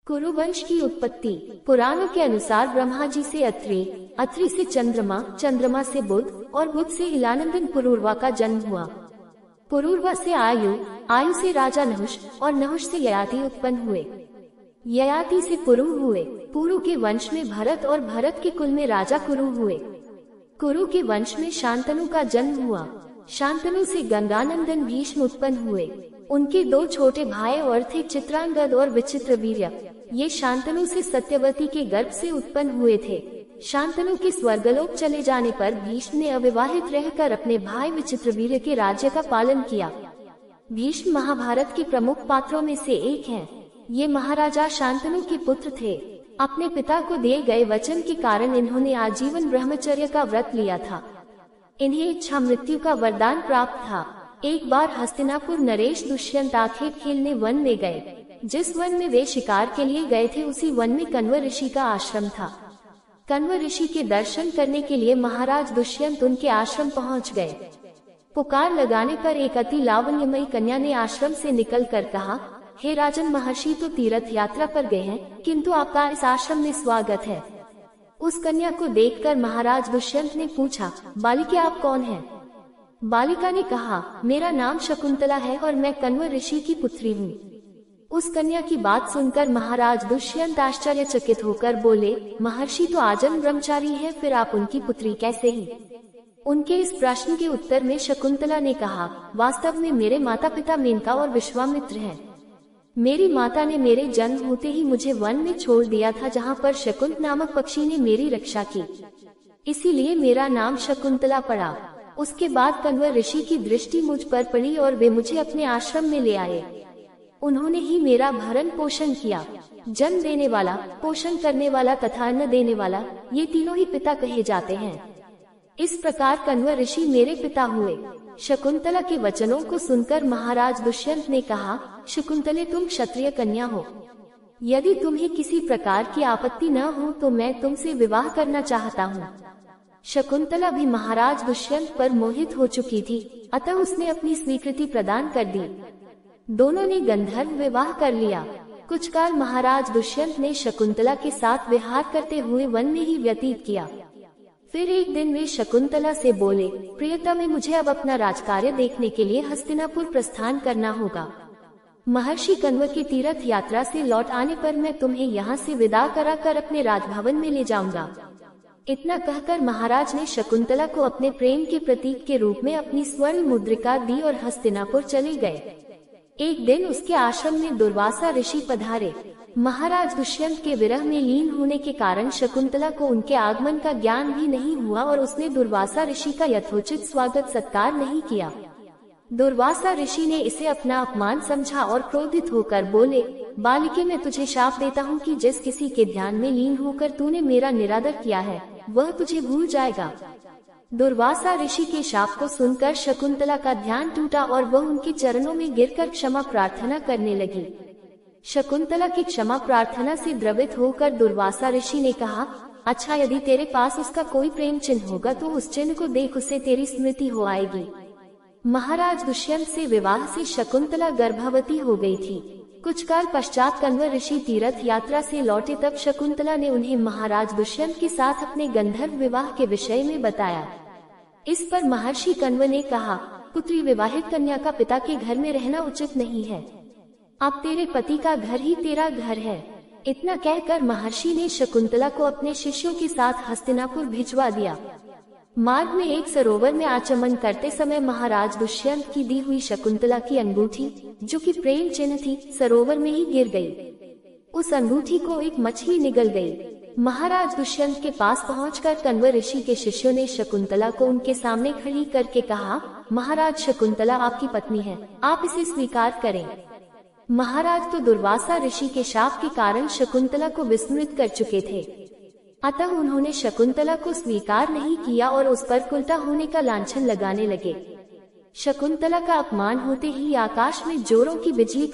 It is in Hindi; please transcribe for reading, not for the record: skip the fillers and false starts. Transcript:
कुरुवंश की उत्पत्ति। पुराणों के अनुसार ब्रह्मा जी से अत्रि, अत्रि से चंद्रमा, चंद्रमा से बुध और बुध से इलानंदन पुरूरवा का जन्म हुआ। पुरूरवा से आयु, आयु से राजा नहुष और नहुष से ययाति उत्पन्न हुए। ययाति से पुरु हुए। पुरु के वंश में भरत और भरत के कुल में राजा कुरु हुए। कुरु के वंश में शांतनु का जन्म हुआ। शांतनु से गंगानंदन भीष्म उत्पन्न हुए। उनके दो छोटे भाई और थे चित्रांगद और विचित्रवीर्य। ये शांतनु से सत्यवती के गर्भ से उत्पन्न हुए थे। शांतनु के स्वर्गलोक चले जाने पर भीष्म ने अविवाहित रहकर अपने भाई विचित्रवीर्य के राज्य का पालन किया। भीष्म महाभारत के प्रमुख पात्रों में से एक हैं। ये महाराजा शांतनु के पुत्र थे। अपने पिता को दिए गए वचन के कारण इन्होंने आजीवन ब्रह्मचर्य का व्रत लिया था। इन्हें इच्छा मृत्यु का वरदान प्राप्त था। एक बार हस्तिनापुर नरेश दुष्यंत आखेट खेलने वन में गए। जिस वन में वे शिकार के लिए गए थे उसी वन में कण्व ऋषि का आश्रम था। कण्व ऋषि के दर्शन करने के लिए महाराज दुष्यंत उनके आश्रम पहुंच गए। पुकार लगाने पर एक अति लावण्यमयी कन्या ने आश्रम से निकलकर कहा, हे राजन, महर्षि तो तीर्थ यात्रा पर गए हैं, किंतु आपका इस आश्रम में स्वागत है। उस कन्या को देखकर महाराज दुष्यंत ने पूछा, बालिके आप कौन हैं? बालिका ने कहा, मेरा नाम शकुंतला है और मैं कण्व ऋषि की पुत्री हूँ। उस कन्या की बात सुनकर महाराज दुष्यंत आश्चर्यचकित होकर बोले, महर्षि तो आजन्म ब्रह्मचारी है, फिर आप उनकी पुत्री कैसे ही? उनके इस प्रश्न के उत्तर में शकुंतला ने कहा, वास्तव में मेरे माता पिता मेनका और विश्वामित्र हैं। मेरी माता ने मेरे जन्म होते ही मुझे वन में छोड़ दिया था, जहाँ पर शकुंत नामक पक्षी ने मेरी रक्षा की, इसीलिए मेरा नाम शकुंतला पड़ा। उसके बाद कण्व ऋषि की दृष्टि मुझ पर पड़ी और वे मुझे अपने आश्रम में ले आए। उन्होंने ही मेरा भरण पोषण किया। जन्म देने वाला, पोषण करने वाला तथा अन्न देने वाला, ये तीनों ही पिता कहे जाते हैं। इस प्रकार कण्व ऋषि मेरे पिता हुए। शकुंतला के वचनों को सुनकर महाराज दुष्यंत ने कहा, शकुंतले, तुम क्षत्रिय कन्या हो। यदि तुम्हें किसी प्रकार की आपत्ति न हो तो मैं तुमसे विवाह करना चाहता हूँ। शकुंतला भी महाराज दुष्यंत पर मोहित हो चुकी थी, अतः उसने अपनी स्वीकृति प्रदान कर दी। दोनों ने गंधर्व विवाह कर लिया। कुछ काल महाराज दुष्यंत ने शकुंतला के साथ विहार करते हुए वन में ही व्यतीत किया। फिर एक दिन वे शकुंतला से बोले, प्रियतमे, मुझे अब अपना राजकार्य देखने के लिए हस्तिनापुर प्रस्थान करना होगा। महर्षि कण्व के तीर्थ यात्रा से लौट आने पर मैं तुम्हें यहाँ से विदा कराकर अपने राजभवन में ले जाऊंगा। इतना कहकर महाराज ने शकुंतला को अपने प्रेम के प्रतीक के रूप में अपनी स्वर्ण मुद्रिका दी और हस्तिनापुर चले गए। एक दिन उसके आश्रम में दुर्वासा ऋषि पधारे। महाराज दुष्यंत के विरह में लीन होने के कारण शकुंतला को उनके आगमन का ज्ञान भी नहीं हुआ और उसने दुर्वासा ऋषि का यथोचित स्वागत सत्कार नहीं किया। दुर्वासा ऋषि ने इसे अपना अपमान समझा और क्रोधित होकर बोले, बालिके, मैं तुझे शाप देता हूँ कि जिस किसी के ध्यान में लीन होकर तूने मेरा निरादर किया है, वह तुझे भूल जाएगा। दुर्वासा ऋषि के शाप को सुनकर शकुंतला का ध्यान टूटा और वह उनके चरणों में गिरकर क्षमा प्रार्थना करने लगी। शकुंतला की क्षमा प्रार्थना से द्रवित होकर दुर्वासा ऋषि ने कहा, अच्छा, यदि तेरे पास उसका कोई प्रेम चिन्ह होगा तो उस चिन्ह को देख, उससे तेरी स्मृति हो आएगी। महाराज दुष्यंत से विवाह से शकुंतला गर्भवती हो गई थी। कुछ काल पश्चात कण्व ऋषि तीर्थ यात्रा से लौटे, तब शकुंतला ने उन्हें महाराज दुष्यंत के साथ अपने गंधर्व विवाह के विषय में बताया। इस पर महर्षि कण्व ने कहा, पुत्री, विवाहित कन्या का पिता के घर में रहना उचित नहीं है। अब तेरे पति का घर ही तेरा घर है। इतना कहकर महर्षि ने शकुंतला को अपने शिष्यों के साथ हस्तिनापुर भिजवा दिया। मार्ग में एक सरोवर में आचमन करते समय महाराज दुष्यंत की दी हुई शकुंतला की अंगूठी, जो कि प्रेम चिन्ह थी, सरोवर में ही गिर गई। उस अंगूठी को एक मछली निगल गई। महाराज दुष्यंत के पास पहुंचकर कण्व ऋषि के शिष्यों ने शकुंतला को उनके सामने खड़ी करके कहा, महाराज, शकुंतला आपकी पत्नी है, आप इसे स्वीकार करें। महाराज तो दुर्वासा ऋषि के शाप के कारण शकुंतला को विस्मृत कर चुके थे, अतः उन्होंने शकुंतला को स्वीकार नहीं किया और उस पर कुलटा होने का लांछन लगाने लगे। शकुंतला का अपमान होते ही आकाश में जोरों की बिजली